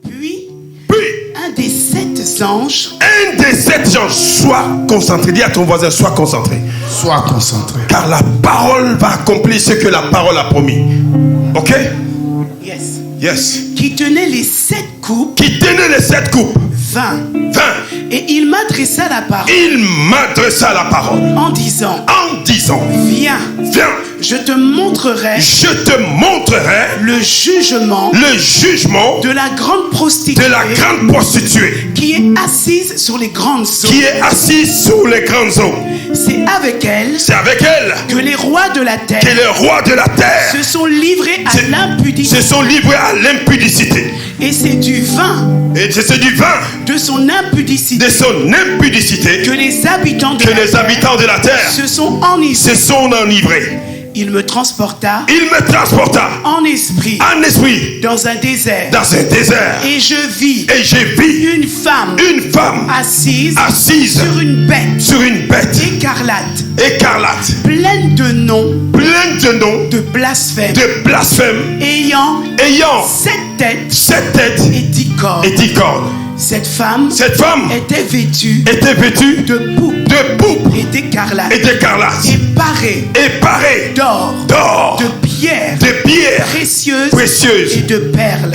Puis, un des 7 anges. Sois concentré. Dis à ton voisin, sois concentré. Sois concentré. Car la parole va accomplir ce que la parole a promis. Ok? Yes. Yes. Qui tenait les 7 coupes. Qui tenait les 7 coupes. 20. Et il m'adressa la parole. En disant. Viens. Je te montrerai le jugement de la grande prostituée, qui est assise sur les grandes eaux. C'est avec elle que les rois de la terre se sont livrés à l'impudicité. Et c'est du vin de son impudicité que les habitants de la terre se sont enivrés. Il me transporta en esprit dans un désert. Et je vis une femme assise sur une bête écarlate, pleine de noms de blasphème, ayant 7 têtes et 10 cornes. Cette femme était vêtue de pourpre et d'écarlate et parée d'or, de pierres précieuses et de perles.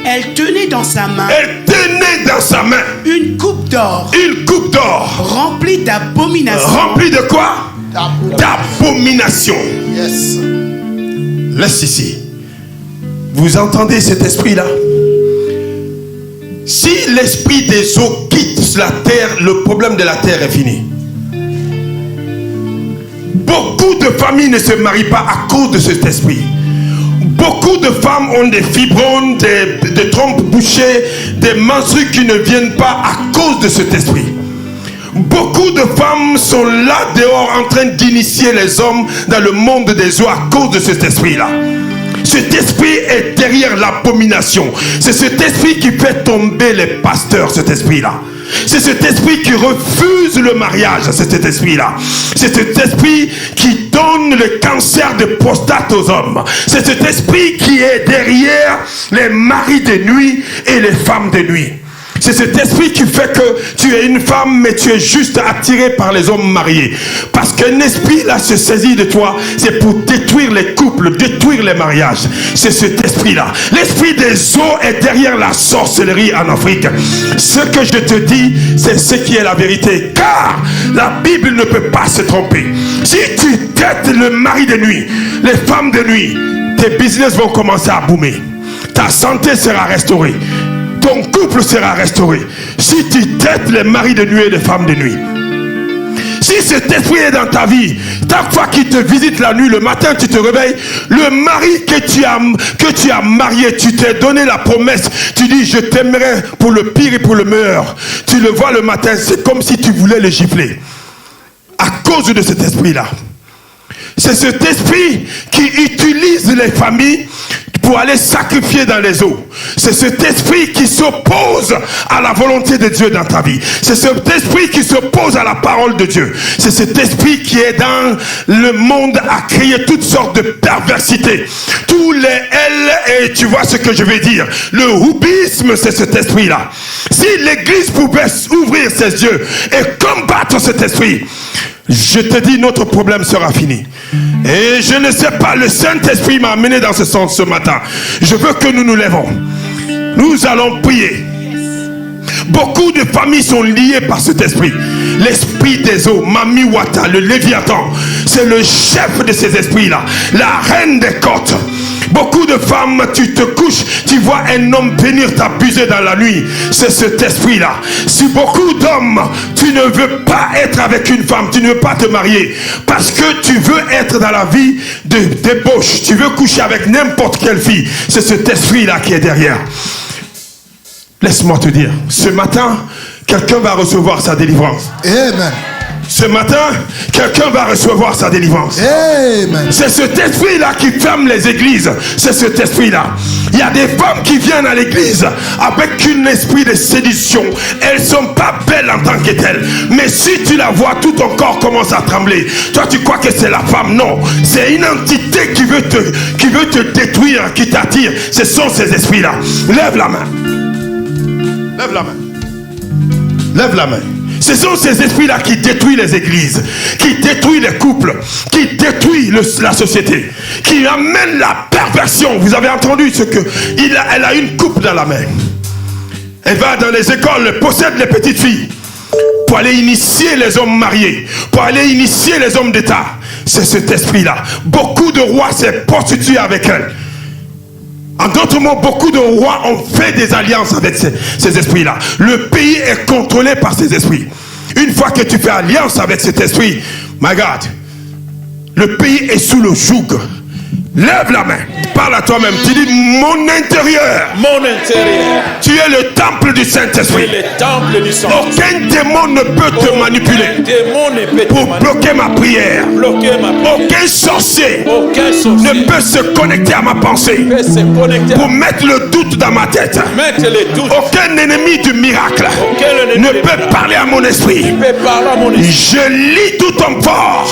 Elle tenait dans sa main une coupe d'or remplie d'abominations. Remplie de quoi? D'abominations. Yes. Laisse ici. Vous entendez cet esprit-là? Si l'esprit des eaux quitte la terre, le problème de la terre est fini. Beaucoup de familles ne se marient pas à cause de cet esprit. Beaucoup de femmes ont des fibromes, des trompes bouchées, des menstrues qui ne viennent pas à cause de cet esprit. Beaucoup de femmes sont là dehors en train d'initier les hommes dans le monde des eaux à cause de cet esprit-là. Cet esprit est derrière l'abomination. C'est cet esprit qui fait tomber les pasteurs, cet esprit-là. C'est cet esprit qui refuse le mariage, c'est cet esprit-là. C'est cet esprit qui donne le cancer de prostate aux hommes. C'est cet esprit qui est derrière les maris de nuit et les femmes de nuit. C'est cet esprit qui fait que tu es une femme, mais tu es juste attiré par les hommes mariés. Parce qu'un esprit là se saisit de toi, c'est pour détruire les couples, détruire les mariages. C'est cet esprit-là. L'esprit des eaux est derrière la sorcellerie en Afrique. Ce que je te dis, c'est ce qui est la vérité. Car la Bible ne peut pas se tromper. Si tu traites le mari de nuit, les femmes de nuit, tes business vont commencer à boomer. Ta santé sera restaurée. Ton couple sera restauré. Si tu traites les maris de nuit et les femmes de nuit. Si cet esprit est dans ta vie, chaque fois qu'il te visite la nuit, le matin tu te réveilles, le mari que tu as marié, tu t'es donné la promesse, tu dis je t'aimerai pour le pire et pour le meilleur. Tu le vois le matin, c'est comme si tu voulais le gifler. À cause de cet esprit-là. C'est cet esprit qui utilise les familles pour aller sacrifier dans les eaux. C'est cet esprit qui s'oppose à la volonté de Dieu dans ta vie. C'est cet esprit qui s'oppose à la parole de Dieu. C'est cet esprit qui est dans le monde à créer toutes sortes de perversités. Tous les L, et tu vois ce que je vais dire. Le houbisme, c'est cet esprit-là. Si l'église pouvait ouvrir ses yeux et combattre cet esprit, je te dis, notre problème sera fini. Et je ne sais pas, le Saint-Esprit m'a amené dans ce sens ce matin. Je veux que nous nous lèvons. Nous allons prier. Beaucoup de familles sont liées par cet esprit. L'esprit des eaux, Mami Wata, le Léviathan, c'est le chef de ces esprits-là. La reine des côtes. Beaucoup de femmes, tu te couches, tu vois un homme venir t'abuser dans la nuit. C'est cet esprit-là. Si beaucoup d'hommes, tu ne veux pas être avec une femme, tu ne veux pas te marier, parce que tu veux être dans la vie de débauche, tu veux coucher avec n'importe quelle fille, c'est cet esprit-là qui est derrière. Laisse-moi te dire, ce matin, quelqu'un va recevoir sa délivrance. Amen. Ce matin, quelqu'un va recevoir sa délivrance. Amen. C'est cet esprit-là qui ferme les églises. C'est cet esprit-là. Il y a des femmes qui viennent à l'église avec un esprit de séduction. Elles ne sont pas belles en tant que telles. Mais si tu la vois, tout ton corps commence à trembler. Toi, tu crois que c'est la femme. Non. C'est une entité qui veut te détruire, qui t'attire. Ce sont ces esprits-là. Lève la main. Lève la main. Lève la main. Ce sont ces esprits-là qui détruisent les églises, qui détruisent les couples, qui détruisent la société, qui amènent la perversion. Vous avez entendu ce que elle a une coupe dans la main. Elle va dans les écoles, elle possède les petites filles pour aller initier les hommes mariés, pour aller initier les hommes d'État. C'est cet esprit-là. Beaucoup de rois s'est prostitué avec elle. En d'autres mots, beaucoup de rois ont fait des alliances avec ces esprits-là. Le pays est contrôlé par ces esprits. Une fois que tu fais alliance avec cet esprit, my God, le pays est sous le joug. Lève la main, parle à toi-même. Tu dis mon intérieur. Mon intérieur. Tu es le temple du Saint-Esprit. Aucun démon ne peut te manipuler pour bloquer ma prière. Aucun sorcier ne peut se connecter à ma pensée pour mettre le doute dans ma tête. Aucun ennemi du miracle ne peut parler à mon esprit. Je lis tout homme fort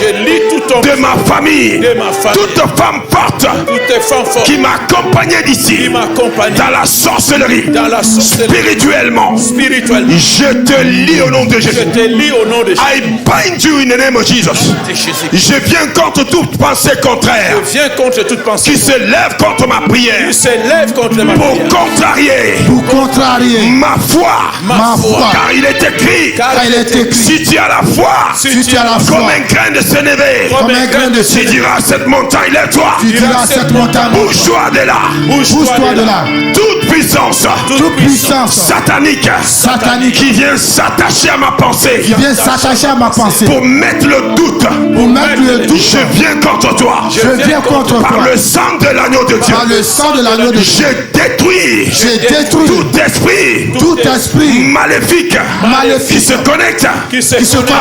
de ma famille, toute femme forte qui m'accompagnait d'ici dans la sorcellerie, spirituellement. Je te lis au nom de Jésus. I bind you in the name of Jesus. Je viens contre toute pensée contraire qui se lève contre ma prière pour contrarier ma foi. Car il est écrit, si tu as la foi, comme un grain de sénévé, tu diras à cette montagne, lève-toi. Bouge-toi de là. Toute puissance satanique qui vient s'attacher à ma pensée, pour mettre le doute, je viens contre toi. Par le sang de l'agneau de Dieu, je détruis tout esprit maléfique qui se connecte à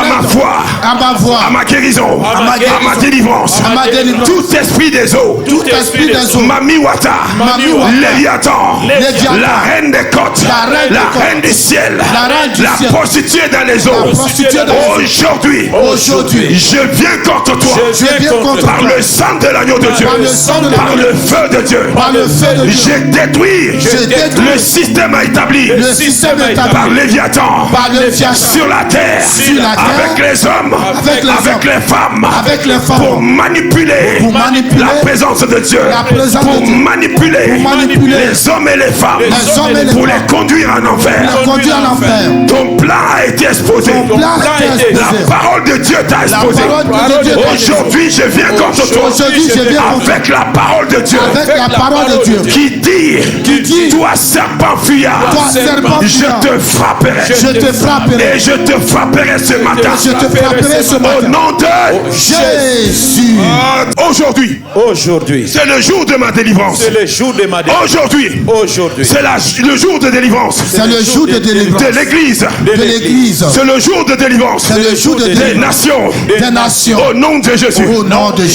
ma foi, à ma guérison, à ma délivrance. Tout esprit des eaux, Mami Wata, Léviathan, la reine des côtes, la reine du ciel, la prostituée dans les eaux. Aujourd'hui, je viens contre toi par le sang de l'agneau de Dieu, par le feu de Dieu. Je détruis le système établi par Léviathan sur la terre, avec les hommes, avec les femmes, pour manipuler la présence de Dieu, pour manipuler les hommes et les femmes, pour les conduire en enfer. Ton plan a été exposé. La parole de Dieu t'a exposé. Aujourd'hui, je viens contre toi avec la parole de Dieu qui dit, toi serpent fuyard, je te frapperai. Et je te frapperai ce matin au nom de Jésus. Aujourd'hui, c'est le jour de ma délivrance. Aujourd'hui, c'est le jour de délivrance. C'est le jour de délivrance de l'église. C'est le jour de délivrance des nations. Au nom de Jésus.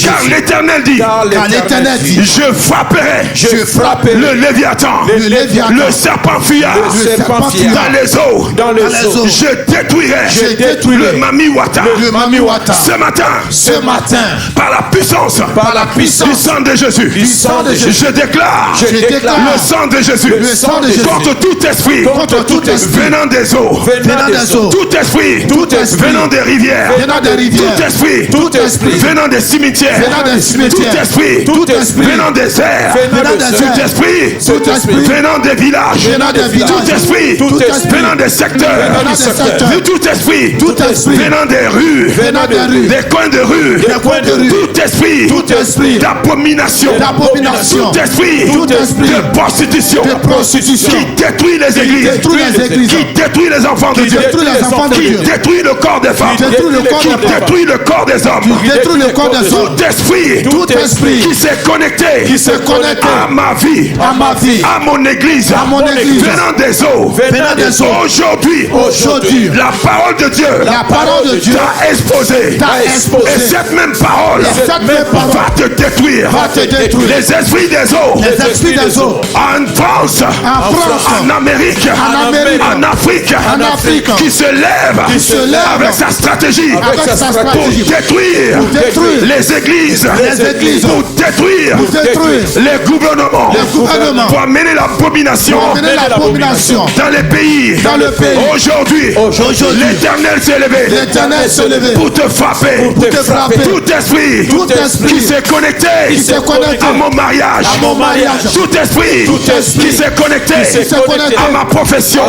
Car l'Éternel dit, je frapperai le Léviathan, le serpent fuyard dans les eaux. Je détruirai le Mami Wata. Ce matin, par la puissance du sang de Jésus, je déclare le sang de Jésus contre tout esprit venant des eaux, tout esprit venant des rivières, tout esprit venant des cimetières, tout esprit venant des airs, tout esprit venant des villages, tout esprit venant des secteurs, tout esprit venant des rues, des coins de rue, tout esprit d'abomination, tout esprit de prostitution, qui détruit les églises, qui détruit les enfants de Dieu, qui détruit le corps des femmes, qui détruit le corps des hommes, tout esprit qui s'est connecté à ma vie, à mon église, venant des eaux. Aujourd'hui, la parole de Dieu t'a exposé. Et cette même parole va te détruire. Les esprits des eaux, en France, en Amérique, en Afrique, qui se lèvent avec sa stratégie pour détruire les églises, pour détruire les gouvernements, pour amener l'abomination dans les pays. Aujourd'hui, l'Éternel s'est levé pour te frapper. Tout esprit qui s'est connecté à mon mariage, tout esprit qui s'est connecté à ma profession,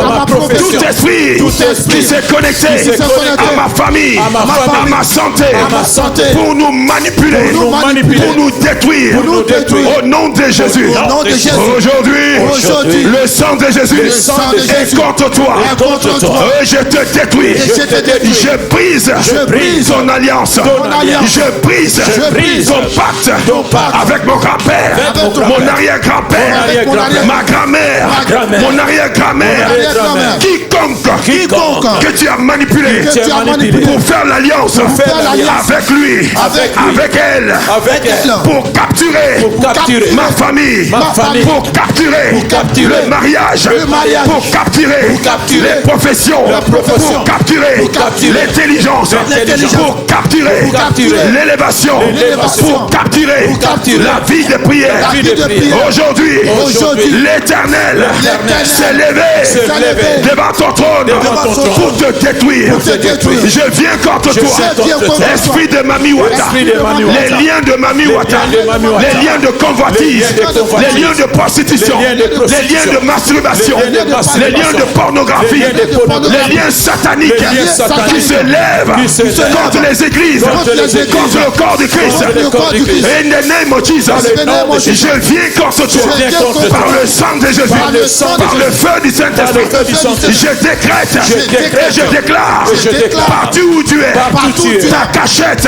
tout esprit qui s'est connecté à ma famille, à ma santé, pour nous manipuler, pour nous détruire, au nom de Jésus. Aujourd'hui, le sang de Jésus est contre toi. Je te détruis. Je brise ton alliance. Je brise ton pacte avec mon grand-père, mon arrière-grand-père, ma grand-mère, mon arrière-grand-mère. Quiconque que tu as manipulé pour faire l'alliance avec lui, avec elle, pour capturer ma famille, pour capturer le mariage, pour capturer les professions, pour capturer l'intelligence, pour capturer l'élévation, pour capturer la vie de prière. Aujourd'hui, l'Éternel s'est levé devant ton trône pour te détruire. Je viens contre toi, esprit de Mami Wata, les liens de Mami Wata, les liens de convoitise, les liens de prostitution, les liens de masturbation, les liens de pornographie, les liens sataniques qui se lèvent contre les églises, contre le corps de Christ. In the name of Jesus, je viens contre toi par le sang de Jésus, par le feu du Saint-Esprit. Je décrète et je déclare partout où tu es, ta cachette,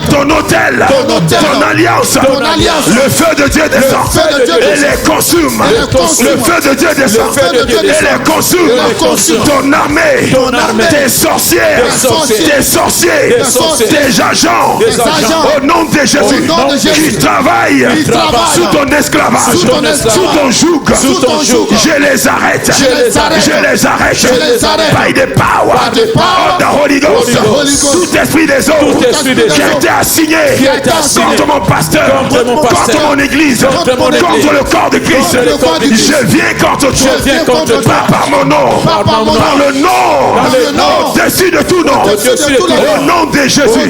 ton hôtel, ton alliance, le feu de Dieu descend et les consume. Le feu de Dieu descend et les consume. Ton armée, tes sorcières, tes sorciers, tes agents, au nom de Jésus, qui travaillent sous ton esclavage, sous ton joug, je les arrête. By the power of the Holy Ghost. Tout esprit des eaux qui a été assigné contre mon pasteur, contre mon église, contre le corps de Christ, je viens contre toi. Pas par mon nom, par le nom au-dessus de tout nom, au nom de Jésus.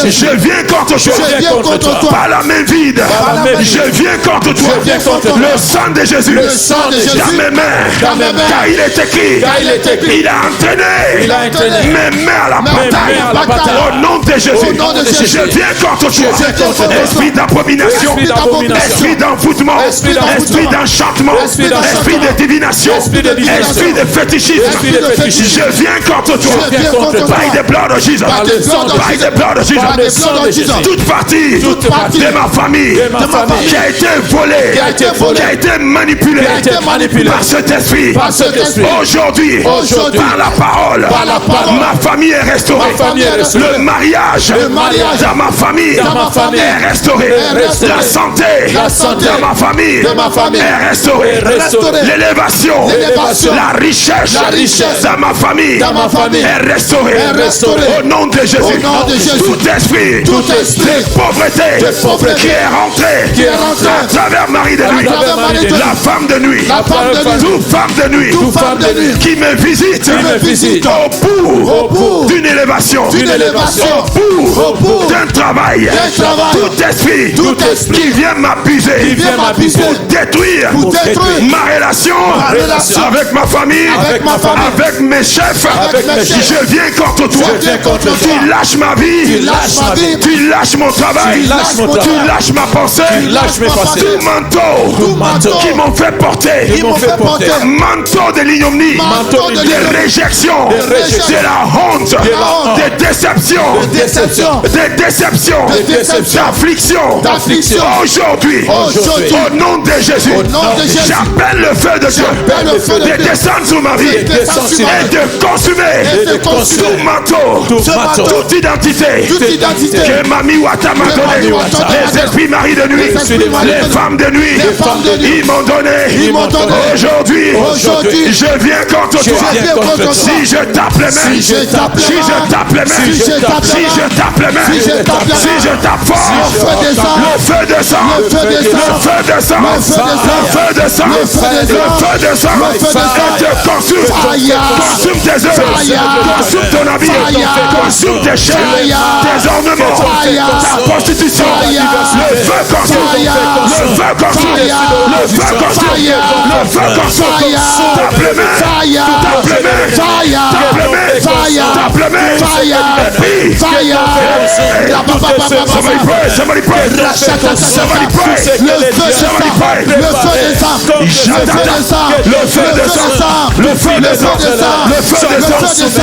Je viens contre toi. Par la main vide, je viens contre toi. Le sang de Jésus dans mes mains, car il est écrit, il a entraîné mes mains à la bataille. Au nom de Jésus, je viens contre toi. Esprit d'abomination, esprit d'envoûtement, esprit d'enchantement, esprit de divination, esprit de fétichisme, je viens contre toi. By the blood of Jesus, by the blood of Jesus. Toute partie de ma famille qui a été volée, qui a été manipulée par cet esprit, aujourd'hui, par la parole, ma famille est restaurée. Le mariage dans ma famille est restauré. La santé dans ma famille est restaurée. L'élévation, la richesse dans ma famille est restaurée. Au nom de Jésus, tout esprit de pauvreté qui est rentré à travers Marie de nuit, la femme de nuit, toute femme de nuit qui me visite au bout d'une élévation, au bout d'un travail, tout esprit qui vient m'abuser pour détruire ma relation avec ma famille, avec mes chefs. Je viens contre toi. Tu lâches ma vie, tu lâches mon travail, tu lâches ma pensée, tout manteau qui m'ont m'ont fait porter un manteau de l'ignominie, de réjection, de la honte, de déception, d'affliction. Aujourd'hui, au nom de Jésus, j'appelle le feu de Dieu de descendre sur ma vie et de consumer tout manteau, toute identité que Mami Wata m'a donné. Les esprits maris de nuit, les femmes de nuit, ils m'ont donné. Aujourd'hui, je viens contre toi. Si je tape les mains, si je tape les mains, si je tape les mains, si je tape fort, le feu de sang, le feu de sang, le feu de sang, le feu de sang, te consume tes œuvres, consume ton habit, consume tes chaînes, tes ornements, ta prostitution. Le feu consume, le feu consume, le feu consume, le feu consume. Tape les mains, tape les mains, tape les mains, tape les mains, et puis somebody pray, somebody pray, le feu de sang, le feu de sang, le feu de sang, le feu de sang,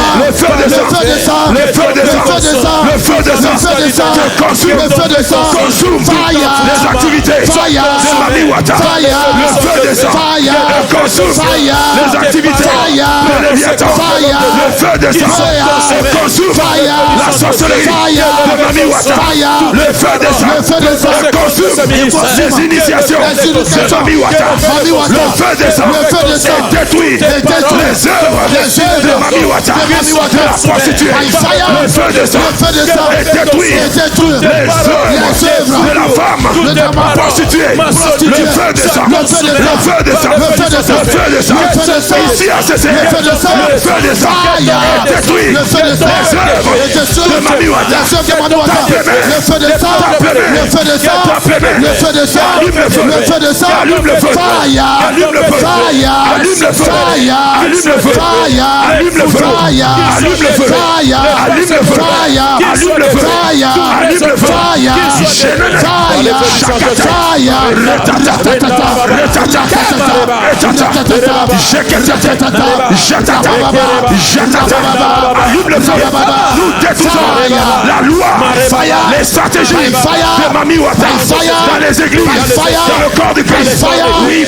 le feu de sang, le feu de sang, le feu de sang, le feu de sang, consume les activités de Mami Wata, le feu de sang, consume les activités de Léviathan, le feu de sang, consume la sorcellerie de Mami Wata, le feu de sang, consume les initiations de Mami Wata, le feu de sang, détruit les œuvres de Mami Wata, de la prostituée, le feu de sang, détruit les œuvres de la femme prostituée, le feu de sang, le feu de sang, le feu de sang, ici à CC, le feu de sang, détruit les œuvres de Mami Wata, le feu de sang, le feu de sang, le feu de sang, le feu de sang, allume le feu, allume le feu, allume le feu, allume le feu, allume le feu, allume le feu, allume le feu, allume le feu, allume le feu, allume le feu, nous détruisons la loi, les stratégies de Mami Wata dans les églises, dans le corps du Christ. Oui,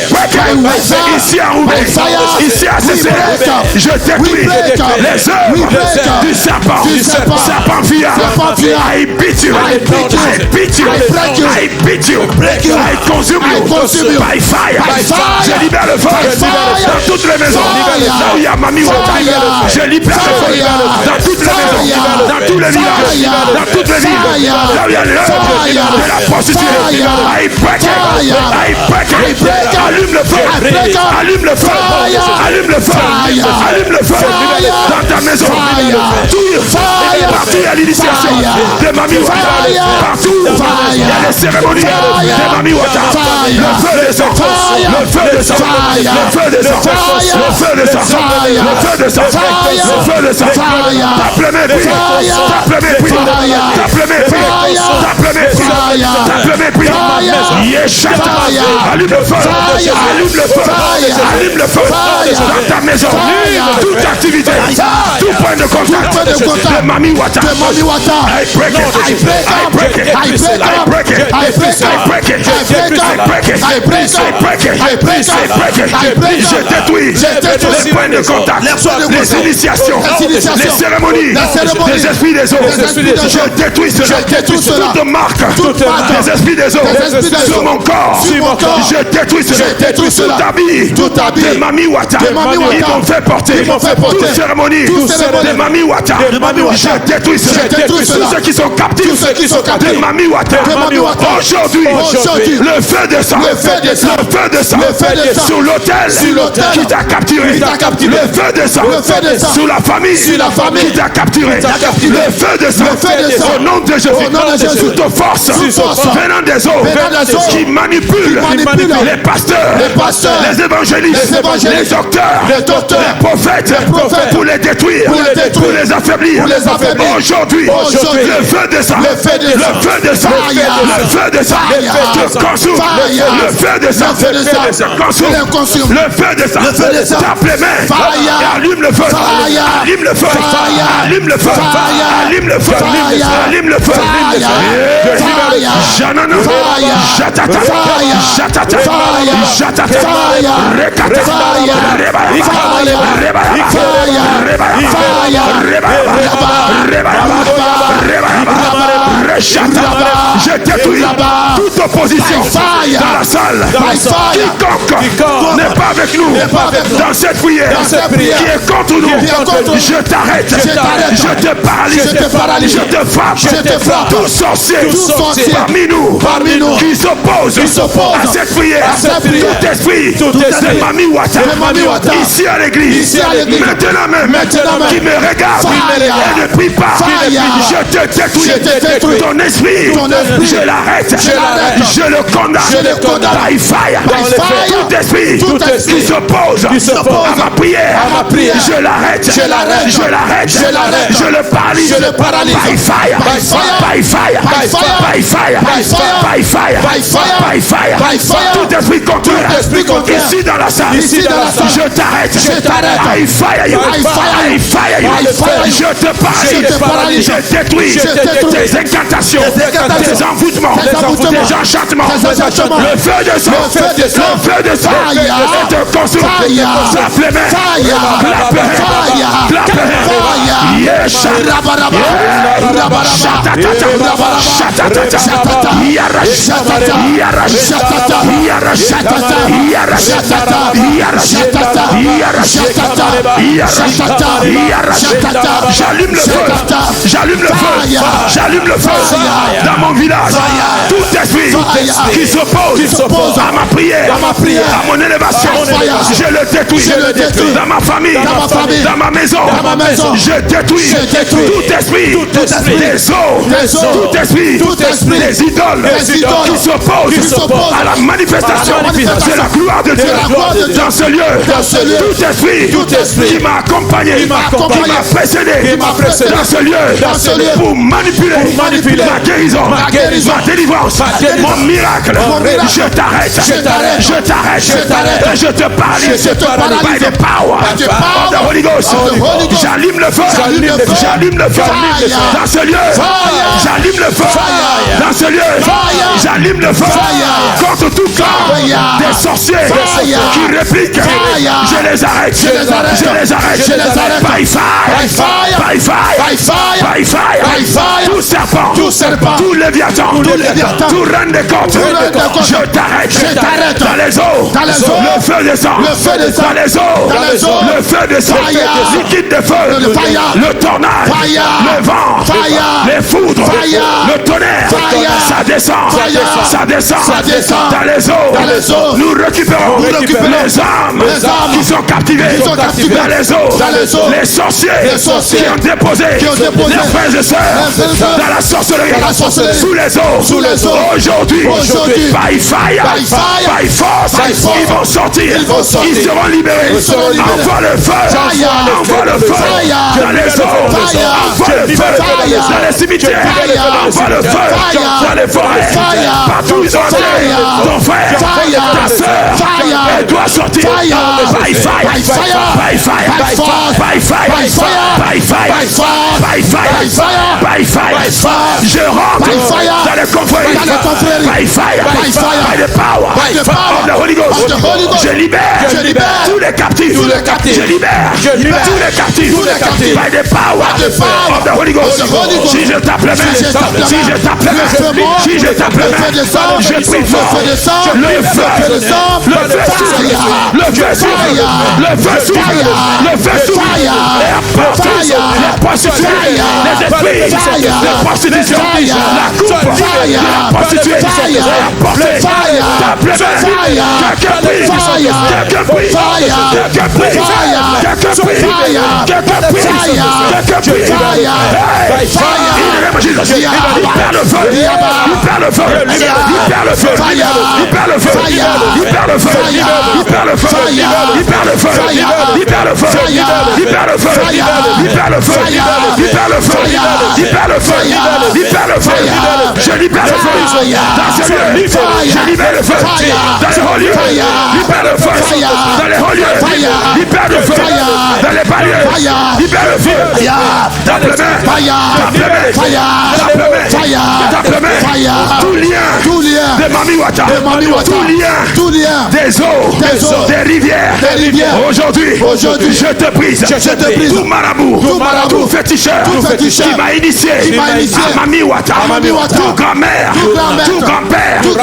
ici à Roubaix, ici à CC, je détruis les œuvres du serpent fiard. I beat you, I beat you, I beat you, I consume you by fire. Je libère le feu dans toutes les maisons. Là où il y a Mami Wata, je libère le feu dans toutes les maisons, dans tous les villages, dans toutes les villes. Là où il y a l'œuvre de la prostituée, I break it, I break it. Allume le feu, allume le feu, allume le feu, allume le feu dans ta maison. Partout il y a l'initiation de Mami Wata. Partout il y a les cérémonies de Mami Wata. Le feu descend, le feu descend, le feu descend, le feu descend, le feu descend, le feu descend. Tape le mépris, tape le mépris, tape le mépris, tape le mépris, tape le mépris. Yeshata, allume le feu, allume le feu, allume le feu dans ta maison. Toute activité, tout point de contact de Mami Wata. I break it, I break it, I break it, I break it, I break it, I break it, I break it, I break it, I break it, I break it, I break it. Je détruis les points de contact, les initiations, les cérémonies, les esprits des eaux. Je détruis cela, toute marque des esprits des eaux sur mon corps. Je détruis cela, tout habit de Mami Wata. Ils m'ont fait porter toute cérémonie de Mami Wata. Je détruis tous ceux qui sont captifs de Mami Wata. Aujourd'hui, le feu de sang, sur l'autel qui t'a capturé. Le feu de sang sur la famille qui t'a capturé. Le feu de sang au nom de Jésus. Toute force venant des eaux qui manipule les pasteurs, les évangélistes, les docteurs, les prophètes pour les détruire. pour les affaiblir. Aujourd'hui, le feu descend. Le feu descend. Le feu descend. Te consume. Le feu descend. Consume. Le feu descend. Tape les mains. Et allume le feu. Allume le feu. Allume le feu. Allume le feu. Allume le feu. Janana. Jatata. Jatata. Jatata. Rekata. Je détruis toute opposition dans la salle. Quiconque n'est pas avec nous dans cette prière, qui est contre nous, je t'arrête, je te paralyse, je te frappe. Tout sorcier parmi nous qui s'oppose à cette prière, tout esprit de Mami Wata ici à l'église, maintenant même, qui me regarde et ne prie pas, je te détruis. Ton esprit, je l'arrête, je le condamne, by fire. Tout esprit qui s'oppose à ma prière, je l'arrête, je le paralyse, by fire, by fire, by fire, by fire, by fire. Tout esprit contraire, ici dans la salle, je t'arrête, by fire, je te paralyse, je détruis tes incantations, tes envoûtements, tes enchantements. Le feu descend, et te consume. Clappe les mains, clappe J'allume le feu dans mon village. Tout esprit qui s'oppose à ma prière, à mon élévation, je le détruis. Dans ma famille, dans ma maison, je détruis tout esprit des eaux, tout esprit des idoles qui s'opposent à la manifestation de la gloire de Dieu dans ce lieu. Tout esprit qui m'a accompagné, qui m'a précédé dans ce lieu pour manipuler ma guérison, ma délivrance, mon miracle. Je t'arrête, je te paralyse by the power of the Holy Ghost. J'allume le feu dans ce lieu. J'allume le feu dans ce lieu. J'allume le feu contre tout camp des sorciers qui répliquent. Je les arrête. By fire. Tout serpent, tout léviathan, tout reine des côtes, je t'arrête dans les eaux. Le feu descend dans les eaux. Le feu descend, liquide de feu, le tornade, le vent, les foudres, le tonnerre, ça descend dans les eaux. Nous récupérons les âmes qui sont captivées dans les eaux. Les sorciers qui ont déposé les frères et sœurs dans la sorcellerie, sous les eaux. Aujourd'hui, by fire, by force, ils vont sortir, ils seront libérés. Envoie le feu dans les eaux, envoie le feu dans les cimetières, envoie le feu dans les forêts, partout où ils ont entré. Ton frère, ta soeur, elle doit sortir. By fire, by fire, by fire. Je rentre dans les confréries. By fire, by the power of the Holy Ghost. Je libère tous les captifs. Je libère tous les captifs. By the power of the Holy Ghost. Si je tape les mains, je prie fort. Le feu s'ouvre. Et apporte les prostituées, les esprits, les prostitutions, la coupe, la prostituée, apporte libère le feu, libère le feu, libère le feu, libère le feu, libère le feu, libère le feu, je libère le feu dans ce lieu, je libère le feu dans les hauts lieux, libère le feu dans les hauts lieux, libère le feu dans les bas lieux, libère le feu, tape le main, tout lien de Mami Wata, tout lien des eaux, des rivières, aujourd'hui je te brise, tout marabout, tout féticheur qui m'a initié à Mami Wata, tout grand-mère, tout grand-père, tout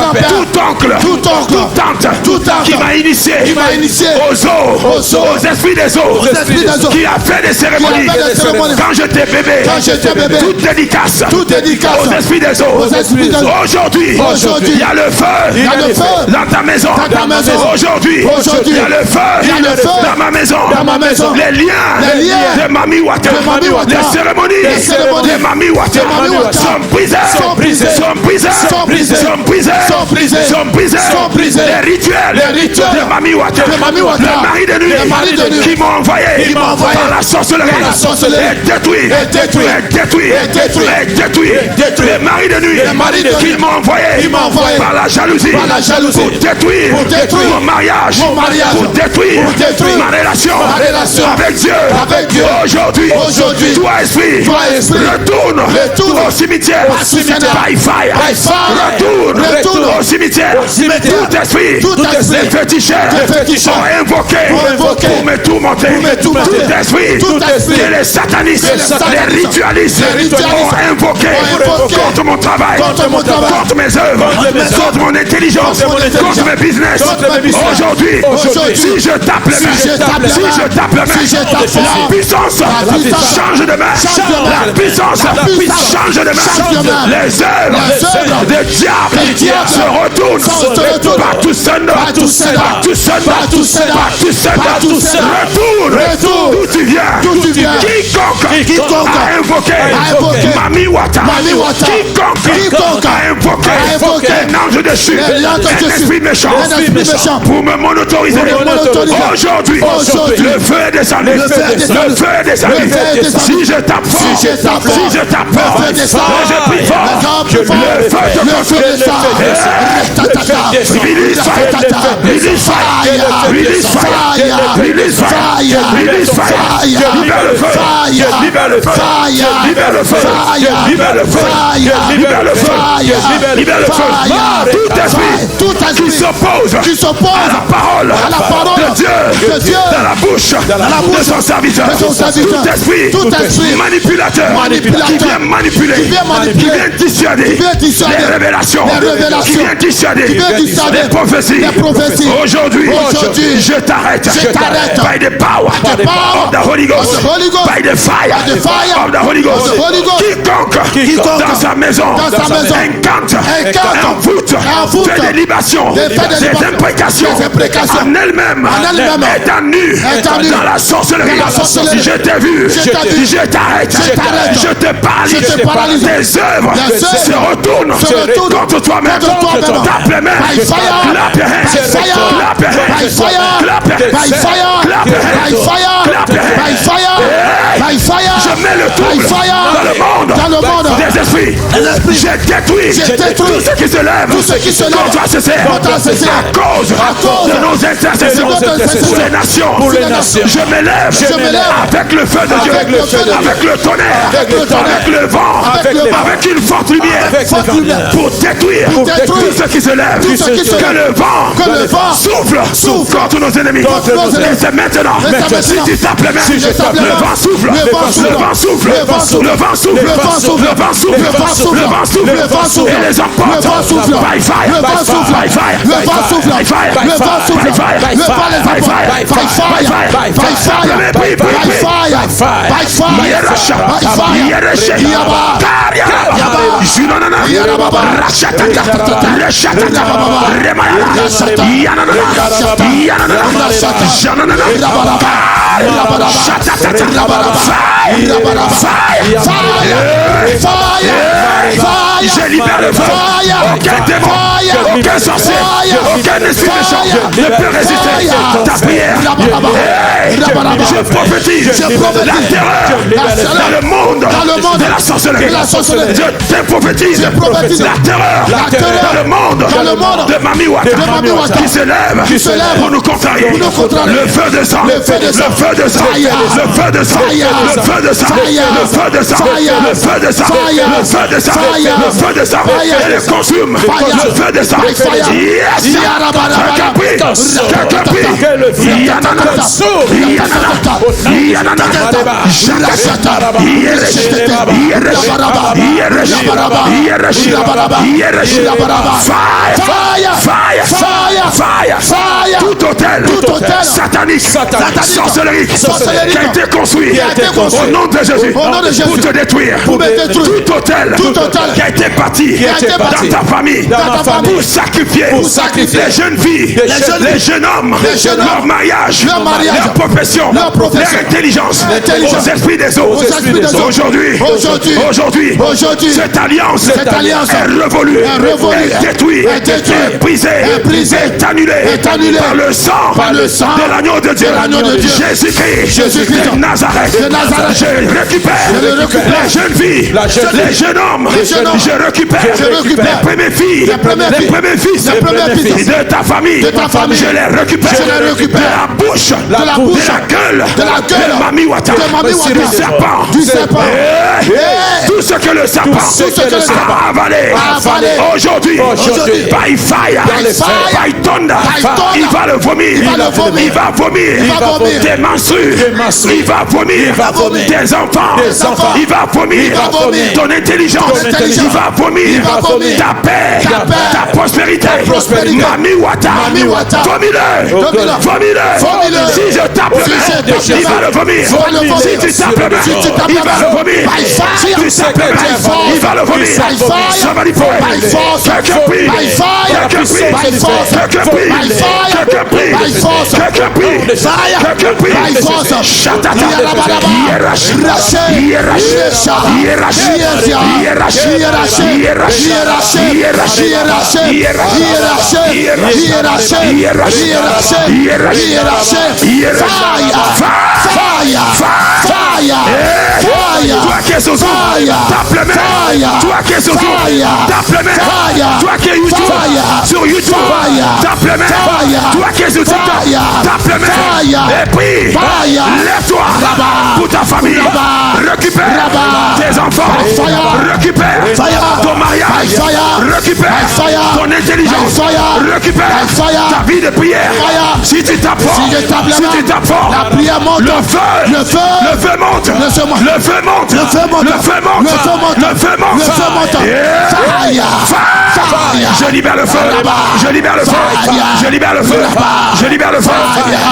oncle, tout tante qui m'a initié aux eaux, aux esprits des eaux, qui a fait des cérémonies quand j'étais bébé, toute dédicace aux esprits des eaux. Aujourd'hui il y a le feu dans ta maison. Aujourd'hui il y a le feu dans ma maison. Les liens de Mami Wata, les cérémonies de Mami Wata sont brisés. Les rituels de Mami Wata, le mari de nuit qui m'ont envoyé par la sorcellerie est détruit. Les maris de nuit qui m'ont envoyé par la jalousie pour détruire mon mariage, pour détruire ma relation avec Dieu. Aujourd'hui, toi esprit, retourne au cimetière by fire. Retourne au cimetière. Tout esprit, les féticheurs ont invoqué pour me tourmenter. Tout esprit, les satanistes, les ritualistes ont invoqué contre mon travail, contre mes œuvres, contre mon intelligence, contre mes business. Aujourd'hui, si je tape les mains, la puissance change de main. La puissance change de main. Les œuvres des diables se retournent. Partout retourne d'où tu viens. Quiconque a invoqué Mami Wata, quiconque a invoqué un ange dessus, un esprit méchant pour me monotoriser. Aujourd'hui, le feu est descendu. Si je tape fort, je prie fort, le feu te consume. Release fire. Libère le feu. Tout esprit qui s'oppose à la parole de Dieu dans la bouche de son serviteur. Tout esprit manipulateur qui vient manipuler, qui vient dissuader les révélations, qui vient dissuader les prophéties. Aujourd'hui, je t'arrête by the power of the Holy Ghost, by the fire of the Holy Ghost. Quiconque dans sa maison incante, envoûte, fait des libations, des imprécations en elle-même, étant nue dans la sorcellerie. Si je t'ai vu, je t'arrête, je te paralyse. Tes œuvres se retournent contre toi-même. Tape les mains, clap your hands, je mets le trouble dans le monde des esprits. Je détruis tout ce qui se lève contre ACC à cause de nos intercessions pour les nations. Je me lève avec le feu de Dieu, avec le tonnerre, avec le vent, avec une forte lumière pour détruire tout ce qui se lève. Que le vent souffle contre nos ennemis. Et c'est maintenant, si tu tapes les mains, le vent souffle, le vent souffle, le vent souffle, le vent souffle, le vent souffle, le vent souffle, le vent souffle, le vent souffle, le vent souffle, et les emporte by fire, le vent souffle, by fire, le vent souffle, by fire, le vent souffle, by fire, by fire, by fire, by fire, by Je libère le feu. Aucun démon, aucun sorcier, aucun esprit méchant ne peut résister ta prière. Je prophétise la terreur dans le monde de la sorcellerie. Je te prophétise la terreur dans le monde de Mami Wata qui se lève pour nous contrarier. Le feu de sang, le feu de sang, le feu de sang, le feu de sang, le feu de sang, le feu de sang, le feu de sang, le feu de sang, le feu de sang, et le consume. Le feu de sang. Yes. Fire. Tout hôtel satanique, sorcellerie qui a été construit au nom de Jésus pour te détruire. Tout hôtel qui a été bâti dans ta famille pour sacrifier les jeunes filles, les jeunes hommes, leur mariage, leur profession, leur intelligence aux esprits des eaux. Aujourd'hui, cette alliance est révolue, est détruite, est brisée, est annulée par le sang de l'agneau de Dieu, Jésus-Christ de Nazareth. Je récupère les jeunes filles, les jeunes hommes, je récupère les premières filles, les premiers fils de ta famille, je les récupère de la bouche, de la gueule de Mami Wata, du serpent. Tout ce que le serpent a avalé aujourd'hui, by fire, by thunder, il va le vomir, il va vomir tes menstrues, il va vomir tes enfants, il va vomir ton intelligence, il va vomir ta paix, ta prospérité. Mami Wata, vomis-le. Si je tape le main, il va le vomir. Si tu tapes le main, il va le vomir. Si tu tapes le main, il va le vomir. Somebody pray. Quelqu'un prie. Shatata. Toi qui es sur Zoom, tape le main. Toi qui es sur Zoom, tape le main. Toi qui es sur YouTube, tape le main. Toi qui es sur TikTok, tape le main. Et puis, lève-toi pour ta famille. Récupère tes enfants. Récupère ton mariage. Récupère ton intelligence. Récupère ta vie de prière. Si tu tapes fort, la prière monte. Le feu monte. Je libère le feu. Je libère le feu. Je libère le feu. Je libère le feu.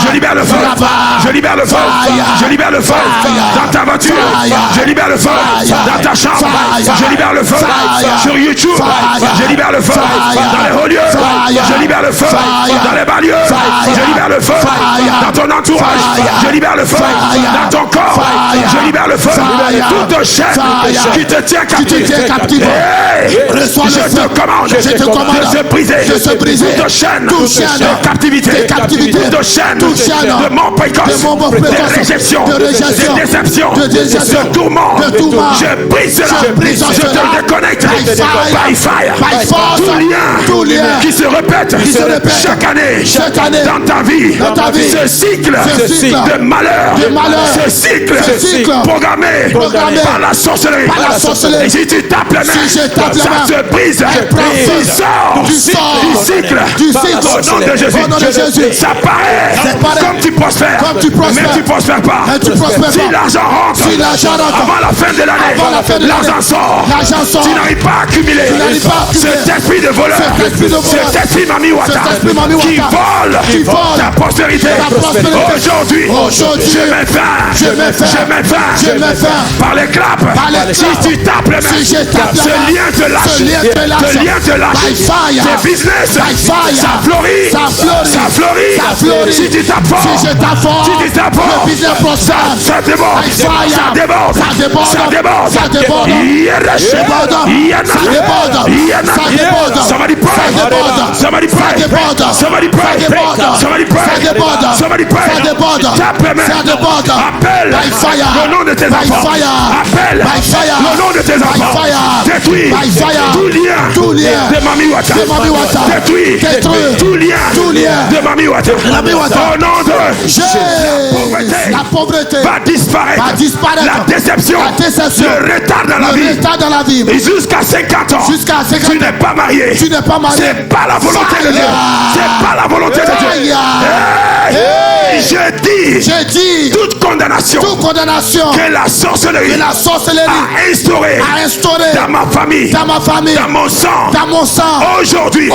Je libère le feu. Je libère le feu. Je libère le feu dans ta voiture. Je libère le feu dans ta chambre. Je libère le feu sur YouTube. Je libère le feu dans les hauts lieux. Je libère le feu dans les bas lieux. Je libère le feu dans ton entourage. Je libère le feu dans ton corps. Je libère le feu. Toute chaîne qui te tient captif. Je te commande de se briser. Toute chaîne de captivité. Toute chaîne de mort précoce. De réjection. De déception. De tourment. Je brise cela. Je te déconnecte. By fire. Tout lien qui se répète chaque année dans ta vie. Ce cycle de malheur. Ce cycle programmé par la sorcellerie. Et si tu tapes les mains, ça se brise. Tu sors du cycle. Au nom de Jésus. Ça paraît comme tu prospères. Mais tu prospères pas. Si l'argent rentre avant la fin de l'année, l'argent sort. Tu n'arrives pas à accumuler. Cet esprit de voleur, cet esprit Mami Wata qui vole ta prospérité. Aujourd'hui, je mets fin par les claps. Si tu tapes les mains, ce lien te lâche. Tes business, ça fleurit. Si tu tapes fort, le business prospère. Ça déborde. Ça déborde. Ça déborde. Ça déborde. Ça déborde. Somebody pray. Somebody pray. Somebody pray. Somebody pray. Somebody pray. Tape les mains. Appelle le nom de tes enfants. Appelle le nom de tes enfants. Détruis tout lien de Mami Wata. Détruis tout lien de Mami Wata. Au nom de la pauvreté va disparaître. La déception, le retard dans la vie. Et jusqu'à 50 ans, tu n'es pas marié. C'est pas la volonté de Dieu. C'est pas la volonté de Dieu. Je dis toute condamnation que la sorcellerie a instauré dans ma famille, dans mon sang. Aujourd'hui,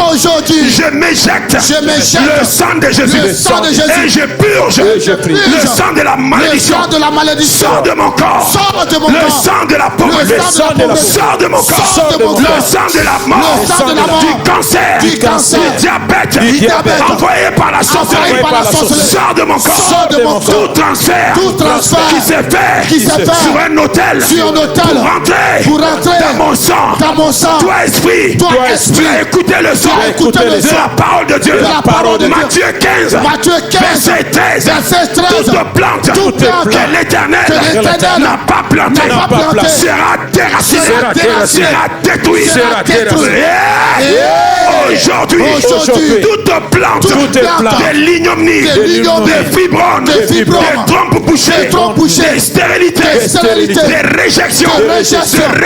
je m'éjecte le sang de Jésus et je purge le sang de la malédiction. Sors de mon corps. Le sang de la pauvreté. Sors de mon corps. Le sang de la mort. Du cancer. Du diabète. Envoyé par la sorcellerie. Sors de mon corps. Tout transfert qui s'est fait sur un hôtel pour rentrer dans mon sang. Toi esprit, tu as écouté le son de la parole de Dieu. Matthieu 15 verset 13. Toute plante que l'Éternel n'a pas plantée sera déracinée, sera détruite. Aujourd'hui, toute plante de l'ignominie, des fibromes, des trompes bouchées, des stérilités, des réjections, de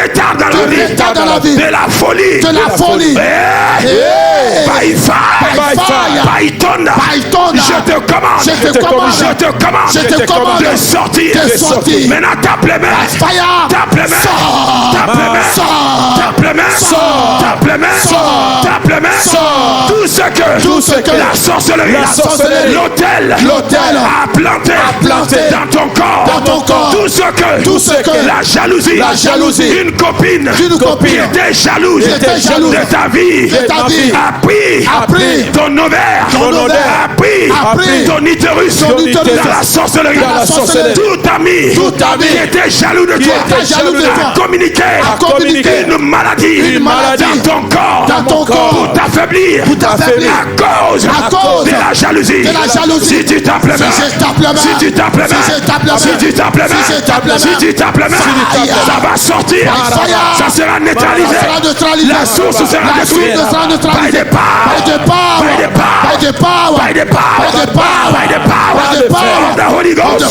retard dans la vie, de la folie, by Tonda, je te commande de sortir. Maintenant tape les mains, tape les mains, tape les mains, tape les mains, tape les mains, tape les mains. Tout ce que la sorcellerie, l'autel a planté dans ton corps. Tout ce que la jalousie, une copine qui était jalouse de ta vie a pris ton ovaire, a pris ton utérus dans la sorcellerie. Tout ami qui était jaloux de toi a communiqué une maladie dans ton corps pour t'affaiblir à cause de la jalousie. Si tu tapes les mains, ça va sortir, ça sera neutralisé, la source sera détruite. By the power of the Holy Ghost.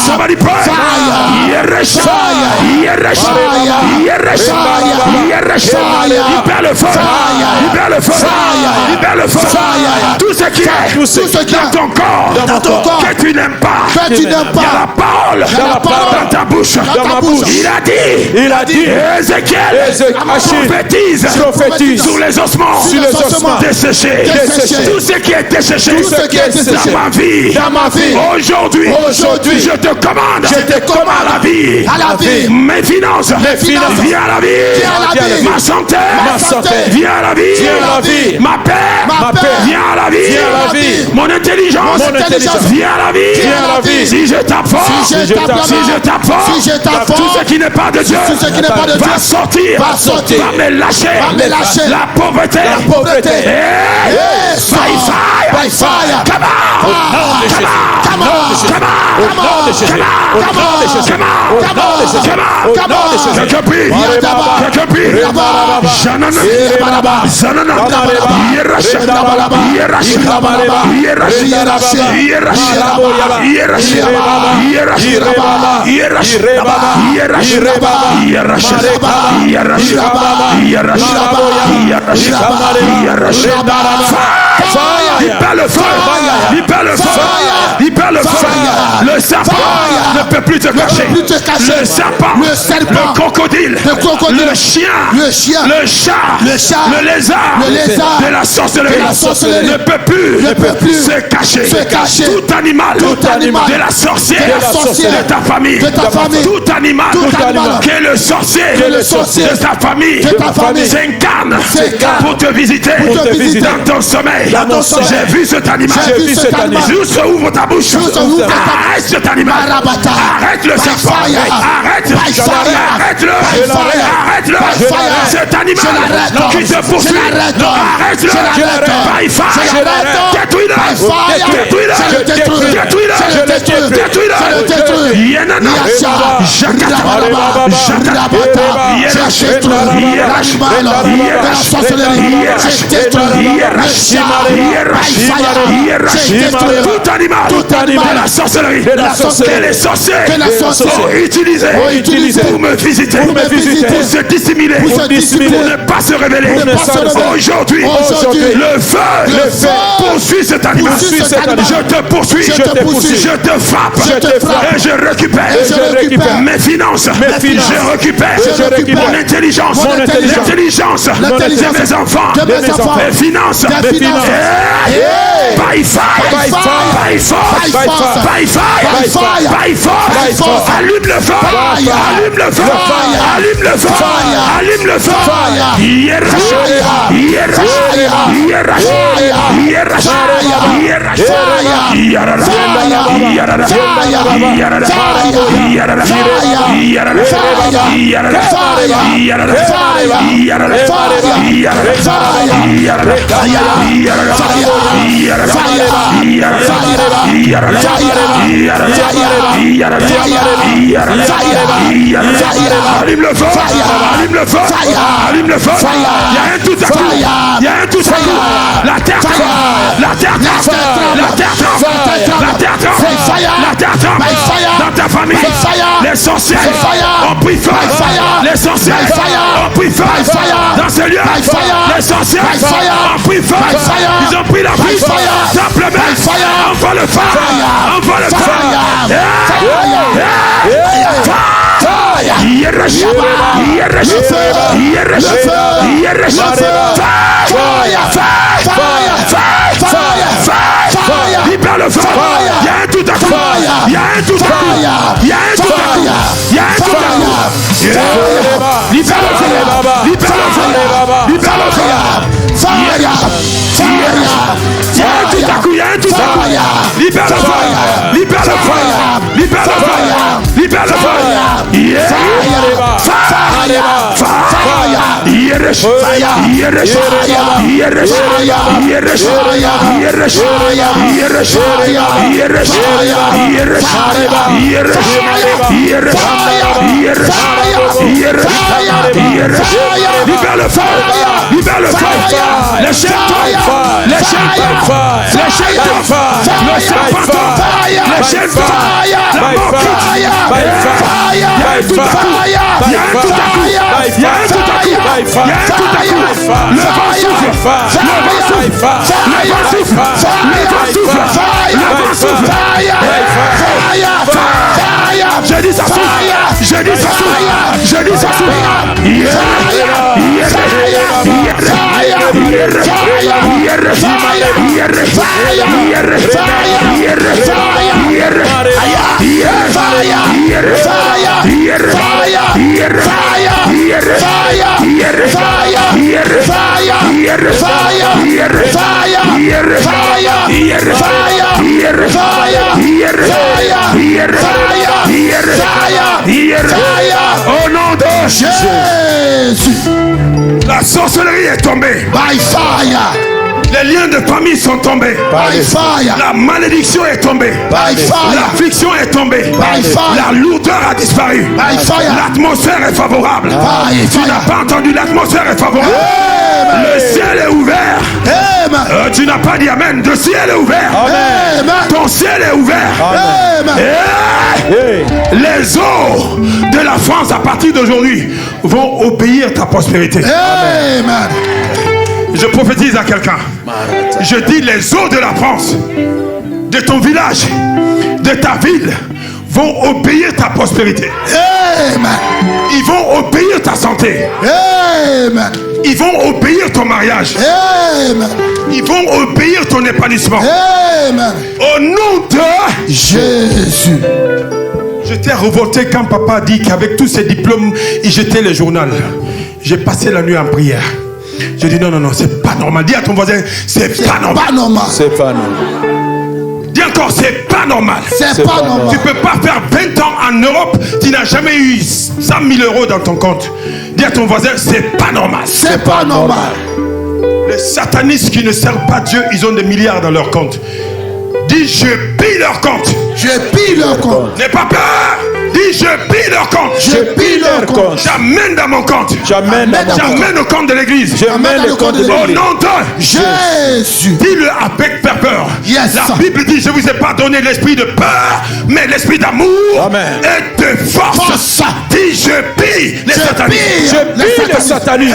Somebody pray. Libère le feu. Tout ce qui est dans ton corps que tu n'aimes pas, il y a la parole dans ta bouche. Il a dit Ézéchiel prophétise sur les ossements desséchés. Tout ce qui est desséché dans ma vie. Aujourd'hui, je te commande à la vie. Mes finances, viens à la vie. Ma santé, viens à la vie. Ma paix, viens à la vie. Mon intelligence, viens à la vie. Si je tape fort, tout ce qui n'est pas de Dieu va sortir, va me lâcher. La pauvreté. By fire. Come Le serpent ne peut plus te cacher. Le serpent, le crocodile, le chien, le chat, le lézard de la sorcellerie ne peut plus se cacher. Tout animal de la sorcière de ta famille, tout animal que le sorcier de ta famille s'incarne pour te visiter dans ton sommeil. J'ai vu cet animal. Juste ouvre ta bouche. Arrête cet animal. Arrête le serpent. Arrête-le. Cet animal qui te poursuit. Arrête-le. By fire. Tout animal de la sorcellerie que les sorciers ont utilisé pour me visiter, pour se dissimuler, pour ne pas se révéler. Aujourd'hui, le feu poursuit cet animal. Je te poursuis, je te frappe et je récupère mes finances. Je récupère mon intelligence, l'intelligence de mes enfants, mes finances. By fire. Allume le feu. Allume le feu. Il y a un tout à coup. La terre tremble. Dans ta famille. Les sorciers ont pris feu. Les sorciers ont pris feu. Dans ce lieu, les sorciers ont pris feu. Ils ont pris la vie. Simplement, envoie le feu. Libère le feu. Il y a un tout à coup. Libère le feu. Les Au nom de Jésus, la sorcellerie est tombée. By fire. Les liens de famille sont tombés. By fire. La malédiction est tombée. By fire. L'affliction est tombée. By fire. La lourdeur a disparu. By fire. L'atmosphère est favorable. By fire. Tu n'as pas entendu, l'atmosphère est favorable. Amen. Le ciel est ouvert. Tu n'as pas dit amen. Le ciel est ouvert. Amen. Ton ciel est ouvert. Amen. Les eaux de la France à partir d'aujourd'hui vont obéir ta prospérité. Amen. Je prophétise à quelqu'un. Je dis les eaux de la France, de ton village, de ta ville vont obéir ta prospérité. Amen. Ils vont obéir ta santé. Amen. Ils vont obéir ton mariage. Amen. Ils vont obéir ton épanouissement. Amen. Au nom de Jésus. J'étais révolté quand papa a dit qu'avec tous ses diplômes, il jetait le journal. J'ai passé la nuit en prière. J'ai dit non, c'est pas normal. Dis à ton voisin, c'est pas normal. Pas normal. C'est pas normal. Dis encore, Non, c'est pas normal. C'est pas normal. Tu peux pas faire 20 ans en Europe, tu n'as jamais eu 100 000 euros dans ton compte. Dis à ton voisin, c'est pas normal. C'est pas normal. Les satanistes qui ne servent pas Dieu, ils ont des milliards dans leur compte. Dis, je pille leur compte. Je pille leur compte. N'aie pas peur. Dis, je pille leur compte. Je pille leur compte. J'amène dans mon compte. J'amène J'amène au compte de l'église. J'amène le compte de Au l'église. nom de Jésus. dis-le avec ferveur. Yes. La Bible dit, je vous ai pas donné l'esprit de peur, mais l'esprit d'amour Amen. et de force. Force. Dis, je pille les satanistes. pille. Je pille les satanistes.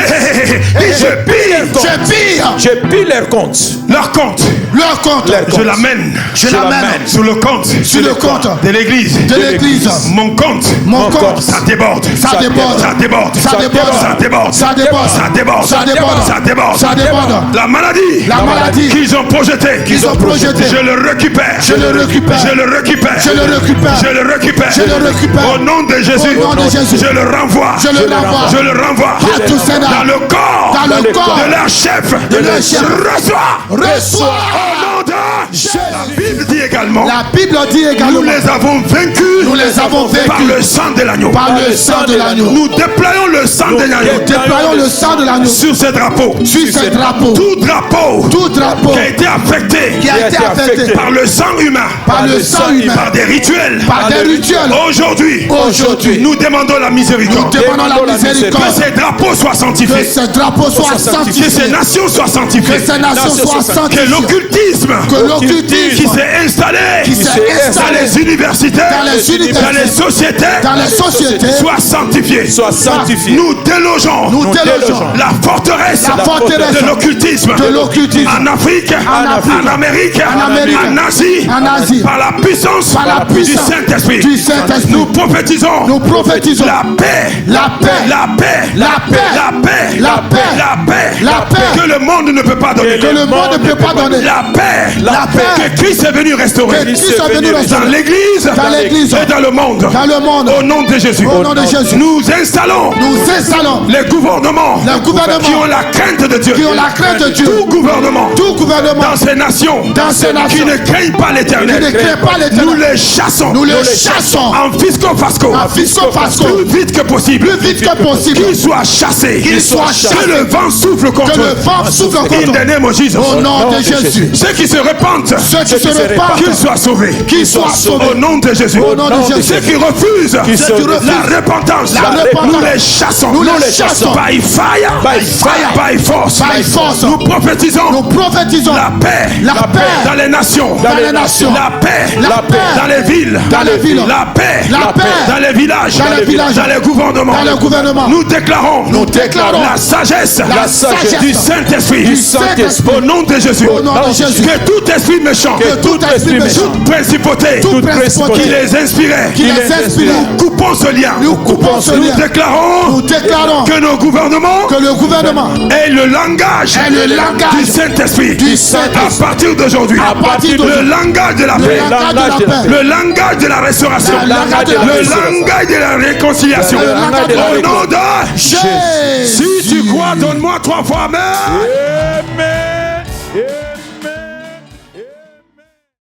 Dis, je pille Je pille Je pille leurs comptes. leur compte. leur compte. Je l'amène Je l'amène sur le compte sur le compte de l'église. de l'église. Mon compte, Mon compte. ça déborde. Ça déborde. Ça déborde. Ça déborde. Ça déborde. Ça déborde. Ça déborde. Ça déborde. Ça déborde. Ça déborde. La maladie. La maladie. Qu'ils ont projeté. Qu'ils ont projeté. Je le récupère. Je le récupère. Je le récupère. Je le récupère. Je le récupère. Je le récupère. Au nom de Jésus. Au nom de Jésus. Je le renvoie. Je le renvoie. Je le renvoie. Partout, Seigneur. Dans le corps. Dans le corps. de leur chef. De leur chef. Reçois. Reçois. Au nom de Jésus. La Bible dit également. La Bible dit également. Nous les avons vaincus. Nous les avons vaincus. Par le sang de l'agneau. Par le sang de l'agneau. Nous déployons le sang de l'agneau. Déployons le sang de l'agneau Sur ces drapeaux. sur ces drapeaux. Tout drapeau. Tout drapeau Qui a été affecté. qui a été affecté Par le sang humain. par le sang humain, Par des rituels. par des rituels. Aujourd'hui. Aujourd'hui, Nous demandons la nous miséricorde. demandons la Que miséricorde. ces drapeaux soient Que sanctifiés. ces drapeaux soient Que ces sanctifiés. nations soient sanctifiées. Que ces nations soient Que sanctifiées. l'occultisme Que l'occultisme qui s'est installé qui s'est dans installé les universités, dans les universités, dans les sociétés, dans les sociétés soit sanctifié. Sois sanctifié. Nous délogeons nous délogeons la forteresse, la forteresse de l'occultisme de l'occultisme en Afrique, Afrique, en Amérique, en Amérique, en Asie, en Asie, par la puissance, par la puissance du Saint-Esprit. du Saint-Esprit. Nous prophétisons Nous prophétisons la paix, la paix, la paix, la paix, la paix, la paix, la paix, la paix que le monde ne peut pas donner. que le monde ne peut pas donner. La paix, La paix que Christ est venu restaurer que Christ est venu dans restaurer l'église dans l'église et dans le monde. dans le monde. Au nom de Jésus. Au nom de Jésus. Nous installons Nous installons les gouvernements qui ont la crainte de Dieu. qui ont la crainte de Dieu. Tout gouvernement Tout gouvernement dans ces nations dans ces qui nations ne craignent pas qui l'éternel. ne crée pas Nous l'éternel. les chassons. Nous les chassons en fisco-fasco. en fisco-fasco. Plus vite que possible. Plus vite que possible. Qu'ils soient chassés. Qu'ils soient chassés. Que le vent souffle contre Que eux. le vent souffle contre In the eux. name of Jesus. Au nom de Jésus. Ceux qui se repentent. Ceux qui se répandent, Qu'ils soient sauvés. qu'ils soient sauvés. Au nom de Jésus. Au nom de Jésus. Ceux qui refusent Ceux qui refusent la repentance. la repentance. Nous les chassons. Nous les chassons. By fire. By fire. By force. By force. Nous prophétisons Nous prophétisons la paix. la paix Dans les nations. dans les nations. La paix. La paix. Dans les villes. Dans les villes. La paix. La paix. Dans les villages. Dans les villages. Dans les gouvernements. Dans le gouvernement. Nous déclarons. Nous déclarons la sagesse. la sagesse du Saint-Esprit. du Saint-Esprit. Au nom de Jésus. Au nom de Jésus. Que tout esprit méchant. Que tout esprit méchant. Toute principauté. Toute principauté Qui les inspirait. qui les inspire. Coupons ce lien. Nous coupons ce Nous lien. déclarons Nous déclarons que nos gouvernements que le gouvernement est le langage est le langage du Saint-Esprit. du Saint-Esprit. À partir d'aujourd'hui. À partir d'aujourd'hui. Le langage de la Le paix. langage de la paix. Le langage de la restauration. Le langage de la Le restauration. langage de la réconciliation. Le langage de la Au nom de Jésus. Si tu crois, donne-moi 3 fois Amen. Amen.